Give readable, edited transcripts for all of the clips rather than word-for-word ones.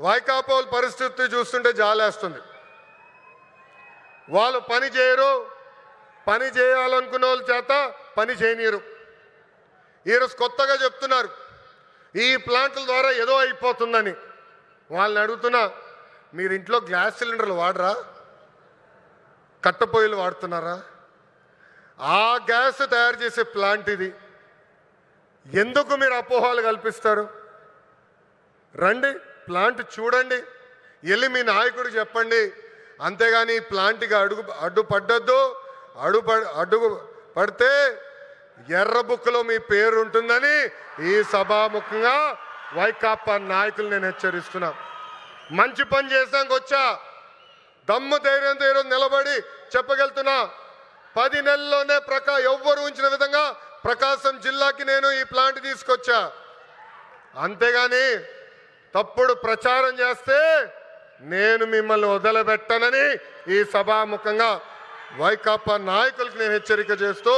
వైకాపా పరిస్థితి చూస్తుంటే జాలేస్తుంది. వాళ్ళు పని చేయరు, పని చేయాలనుకున్న వాళ్ళ చేత పని చేయనీరు. ఈరోజు కొత్తగా చెప్తున్నారు ఈ ప్లాంట్ల ద్వారా ఏదో అయిపోతుందని. వాళ్ళని అడుగుతున్నా, మీరు ఇంట్లో గ్యాస్ సిలిండర్లు వాడరా? కట్టెపొయ్యిలు వాడుతున్నారా? ఆ గ్యాస్ తయారు చేసే ప్లాంట్ ఇది. ఎందుకు మీరు అపోహలు కల్పిస్తారు? రండి, ప్లాంట్ చూడండి, వెళ్ళి మీ నాయకుడు చెప్పండి. అంతేగాని ఈ ప్లాంట్కి అడ్డుపడ్డద్దు. అడ్డు పడితే ఎర్ర బుక్లో మీ పేరు ఉంటుందని ఈ సభాముఖంగా వైకాపా నాయకులు నేను హెచ్చరిస్తున్నా. మంచి పని చేసాక వచ్చా, దమ్ము ధైర్యంతో ఈరోజు నిలబడి చెప్పగలుగుతున్నా. 10 నెలల్లోనే ఎవ్వరు ఉంచిన విధంగా ప్రకాశం జిల్లాకి నేను ఈ ప్లాంట్ తీసుకొచ్చా. అంతేగాని తప్పుడు ప్రచారం చేస్తే నేను మిమ్మల్ని వదిలిపెట్టనని ఈ సభాముఖంగా వైకాపా నాయకులకు నేను హెచ్చరిక చేస్తూ,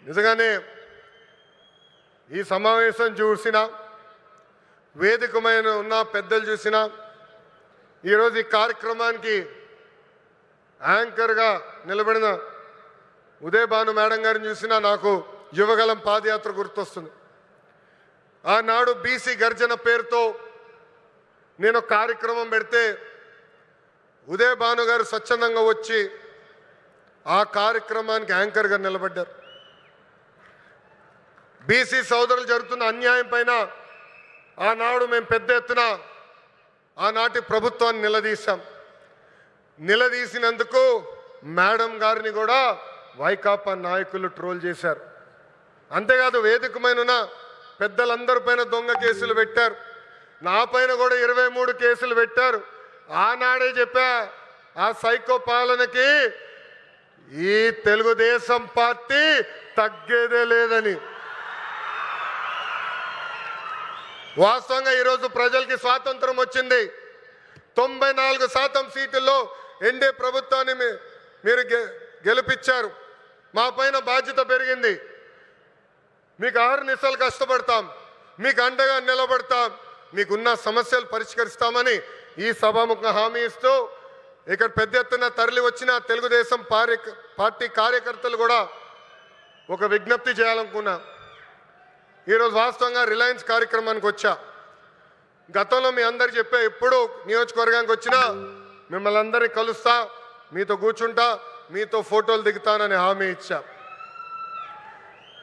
నిజంగానే ఈ సమావేశం చూసినా, వేదికమైన ఉన్న పెద్దలు చూసినా, ఈరోజు ఈ కార్యక్రమానికి యాంకర్గా నిలబడిన ఉదయ్ భాను మేడం గారిని చూసినా నాకు యువగలం పాదయాత్ర గుర్తొస్తుంది. ఆనాడు బీసీ గర్జన పేరుతో నేను కార్యక్రమం పెడితే ఉదయ్ భాను గారు స్వచ్ఛందంగా వచ్చి ఆ కార్యక్రమానికి యాంకర్గా నిలబడ్డారు. బీసీ సోదరులు జరుగుతున్న అన్యాయం పైన ఆనాడు మేము పెద్ద ఎత్తున ఆనాటి ప్రభుత్వాన్ని నిలదీశాం. నిలదీసినందుకు మేడం గారిని కూడా వైకాపా నాయకులు ట్రోల్ చేశారు. అంతేకాదు వేదికమైన పెద్దలందరి పైన దొంగ కేసులు పెట్టారు. నా పైన కూడా 23 కేసులు పెట్టారు. ఆనాడే చెప్పా, ఆ సైకో పాలనకి ఈ తెలుగుదేశం పార్టీ తగ్గేదే లేదని. వాస్తవంగా ఈరోజు ప్రజలకి స్వాతంత్రం వచ్చింది. 94% సీట్లలో ఎన్డీఏ ప్రభుత్వాన్ని మీరు గెలిపించారు. మా పైన బాధ్యత పెరిగింది. మీకు అహర్నిశలు కష్టపడతాం, మీకు అండగా నిలబడతాం, మీకున్న సమస్యలు పరిష్కరిస్తామని ఈ సభాముఖంగా హామీ ఇస్తూ, ఇక్కడ పెద్ద ఎత్తున తరలి వచ్చిన తెలుగుదేశం పార్టీ కార్యకర్తలు కూడా ఒక విజ్ఞప్తి చేయాలనుకున్నా. ఈరోజు వాస్తవంగా రిలయన్స్ కార్యక్రమానికి వచ్చా. గతంలో మీ అందరు చెప్పే, ఎప్పుడు నియోజకవర్గానికి వచ్చినా మిమ్మల్ని అందరినీ కలుస్తా, మీతో కూర్చుంటా, మీతో ఫోటోలు దిగుతానని హామీ ఇచ్చా.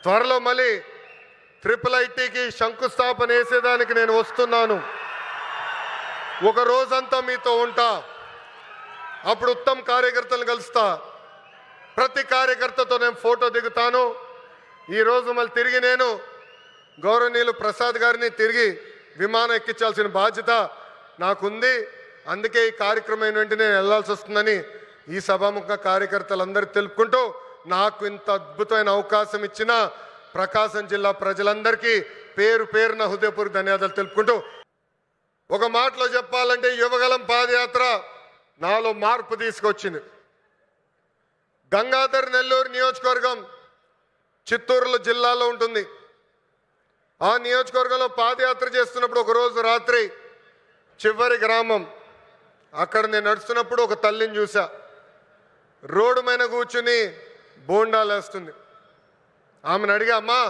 త్వరలో మళ్ళీ IIITకి శంకుస్థాపన వేసేదానికి నేను వస్తున్నాను. ఒక రోజంతా మీతో ఉంటా. అప్పుడు ఉత్తమ్ కార్యకర్తలను కలుస్తా. ప్రతి కార్యకర్తతో నేను ఫోటో దిగుతాను. ఈరోజు మళ్ళీ తిరిగి నేను గౌరవనీయులు ప్రసాద్ గారిని తిరిగి విమానం ఎక్కించాల్సిన బాధ్యత నాకుంది. అందుకే ఈ కార్యక్రమం వెంటనే నేను వెళ్లాల్సి వస్తుందని ఈ సభాముఖ కార్యకర్తలందరూ తెలుపుకుంటూ, నాకు ఇంత అద్భుతమైన అవకాశం ఇచ్చిన ప్రకాశం జిల్లా ప్రజలందరికీ పేరు పేరున హృదయపూర్వక ధన్యవాదాలు తెలుపుకుంటూ, ఒక మాటలో చెప్పాలంటే యువగలం పాదయాత్ర నాలో మార్పు తీసుకొచ్చింది. గంగాధర్ నెల్లూరు నియోజకవర్గం చిత్తూరు జిల్లాలో ఉంటుంది. ఆ నియోజకవర్గంలో పాదయాత్ర చేస్తున్నప్పుడు ఒకరోజు రాత్రి చివరి గ్రామం, అక్కడ నేను నడుస్తున్నప్పుడు ఒక తల్లిని చూసా. రోడ్డు మీద కూర్చుని బోండాలు వేస్తుంది. ఆమెను అడిగా, అమ్మా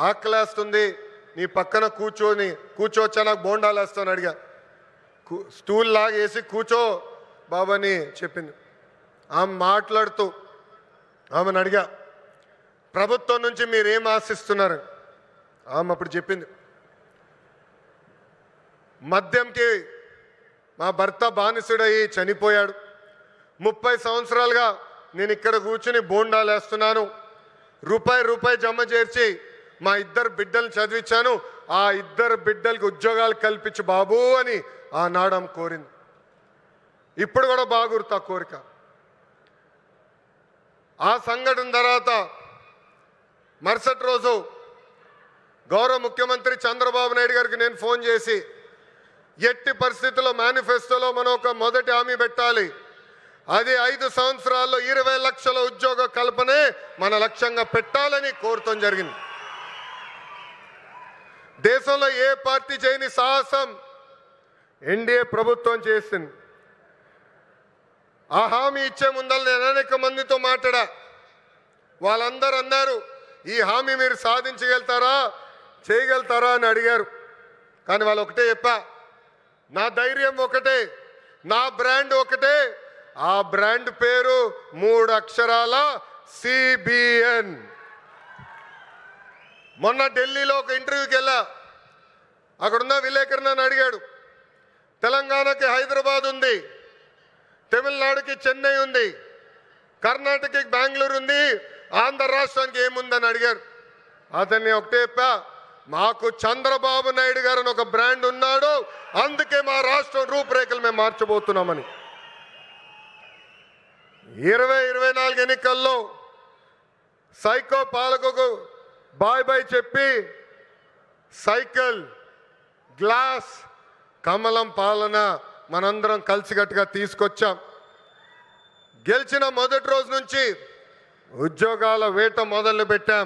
ఆకలేస్తుంది, నీ పక్కన కూర్చోవచ్చా, నాకు బోండాలు వేస్తాను అడిగా. స్టూల్ లాగా వేసి కూర్చో బాబాని చెప్పింది. ఆమె మాట్లాడుతూ ఆమెను అడిగా, ప్రభుత్వం నుంచి మీరేం ఆశిస్తున్నారు? ఆమె అప్పుడు చెప్పింది, మద్యంకి మా భర్త బానిసుడయ్యి చనిపోయాడు. 30 సంవత్సరాలుగా నేను ఇక్కడ కూర్చుని బోండాలు వేస్తున్నాను. రూపాయి జమ చేర్చి మా 2 బిడ్డలను చదివించాను. ఆ 2 బిడ్డలకి ఉద్యోగాలు కల్పించు బాబు అని ఆనాడు ఆమె కోరింది. ఇప్పుడు కూడా బాగా గుర్తు ఆ కోరిక. ఆ సంఘటన తర్వాత మరుసటి రోజు గౌరవ ముఖ్యమంత్రి చంద్రబాబు నాయుడు గారికి నేను ఫోన్ చేసి, ఎట్టి పరిస్థితుల్లో మేనిఫెస్టోలో మనం ఒక మొదటి హామీ పెట్టాలి. అది 5 సంవత్సరాల్లో 20 లక్షల ఉద్యోగ కల్పనే మన లక్ష్యంగా పెట్టాలని కోరటం జరిగింది. దేశంలో ఏ పార్టీ చేయని సాహసం ఎన్డీఏ ప్రభుత్వం చేసింది. ఆ హామీ ఇచ్చే ముందర నేను అనేక మందితో మాట్లాడా. వాళ్ళందరూ అన్నారు, ఈ హామీ మీరు సాధించగలుగుతారా, చేయగలుగుతారా అని అడిగారు. కానీ వాళ్ళు ఒకటే చెప్పా, నా ధైర్యం ఒకటే, నా బ్రాండ్ ఒకటే. ఆ బ్రాండ్ పేరు 3 అక్షరాల CBN. మొన్న ఢిల్లీలో ఒక ఇంటర్వ్యూకి వెళ్ళా. అక్కడున్న విలేకరుని నన్ను అడిగాడు, తెలంగాణకి హైదరాబాద్ ఉంది, తమిళనాడుకి చెన్నై ఉంది, కర్ణాటకకి బెంగళూరు ఉంది, ఆంధ్ర రాష్ట్రానికి ఏముందని అడిగారు. అతన్ని ఒకటే చెప్పా, మాకు చంద్రబాబు నాయుడు గారు అని ఒక బ్రాండ్ ఉన్నాడు, అందుకే మా రాష్ట్రం రూపురేఖలు మేము మార్చబోతున్నామని. 2024 ఎన్నికల్లో సైకో పాలకుకు బాయ్ బాయ్ చెప్పి సైకిల్, గ్లాస్, కమలం పాలన మనందరం కలిసికట్టుగా తీసుకొచ్చాం. గెలిచిన మొదటి రోజు నుంచి ఉద్యోగాల వేట మొదలు పెట్టాం.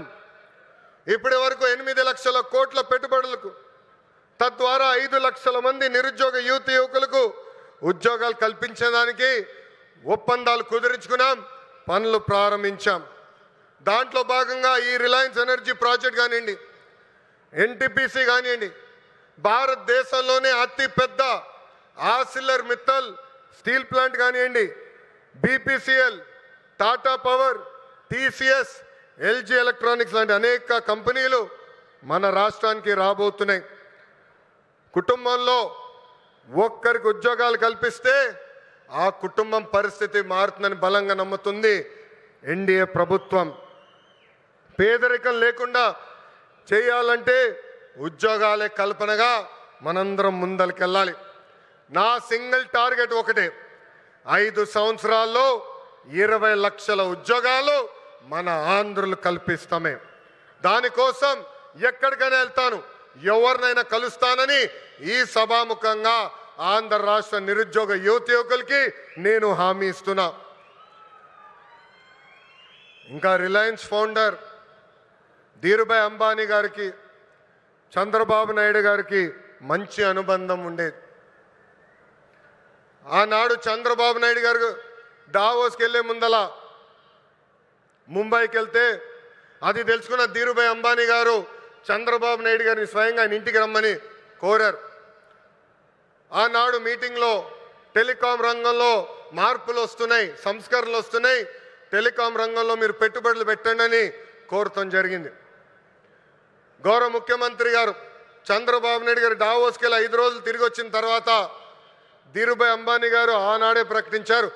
ఇప్పటి వరకు 8 లక్షల కోట్ల పెట్టుబడులకు, తద్వారా 5 లక్షల మంది నిరుద్యోగ యువకులకు ఉద్యోగాలు కల్పించడానికి ఒప్పందాలు కుదుర్చుకున్నాం, పనులు ప్రారంభించాం. దాంట్లో భాగంగా ఈ రిలయన్స్ ఎనర్జీ ప్రాజెక్ట్ కానివ్వండి, NTPC కానివ్వండి, భారతదేశంలోనే అతి పెద్ద ఆర్సిలర్ మిత్తల్ స్టీల్ ప్లాంట్ కానివ్వండి, BPCL, Tata power, TCS, LG electronics లాంటి అనేక కంపెనీలు మన రాష్ట్రానికి రాబోతున్నాయి. కుటుంబంలో ఒక్కరికి ఉద్యోగాలు కల్పిస్తే ఆ కుటుంబం పరిస్థితి మారుతుందని బలంగా నమ్ముతుంది ఎన్డీఏ ప్రభుత్వం. పేదరికం లేకుండా చేయాలంటే ఉద్యోగాలే కల్పనగా మనందరం ముందరికెళ్ళాలి. నా సింగిల్ టార్గెట్ ఒకటే, 5 సంవత్సరాల్లో 20 లక్షల ఉద్యోగాలు మన ఆంధ్రులు కల్పిస్తామే. దానికోసం ఎక్కడికైనా వెళ్తాను, ఎవరినైనా కలుస్తానని ఈ సభాముఖంగా ఆంధ్ర రాష్ట్ర నిరుద్యోగ యువకులకి నేను హామీ ఇస్తున్నా. ఇంకా రిలయన్స్ ఫౌండర్ ధీరుభాయ్ అంబానీ గారికి, చంద్రబాబు నాయుడు గారికి మంచి అనుబంధం ఉండేది. ఆనాడు చంద్రబాబు నాయుడు గారు దావోస్కి వెళ్ళే ముందల ముంబైకి వెళ్తే అది తెలుసుకున్న ధీరుభాయ్ అంబానీ గారు చంద్రబాబు నాయుడు గారిని స్వయంగా ఆయన ఇంటికి రమ్మని కోరారు. ఆనాడు మీటింగ్లో టెలికాం రంగంలో మార్పులు వస్తున్నాయి, సంస్కరణలు వస్తున్నాయి, టెలికాం రంగంలో మీరు పెట్టుబడులు పెట్టండి అని కోరటం జరిగింది. గౌరవ ముఖ్యమంత్రి గారు చంద్రబాబు నాయుడు గారు దావోస్కి వెళ్ళి 5 రోజులు తిరిగి వచ్చిన తర్వాత ధీరుభాయ్ అంబానీ గారు ఆనాడే ప్రకటించారు,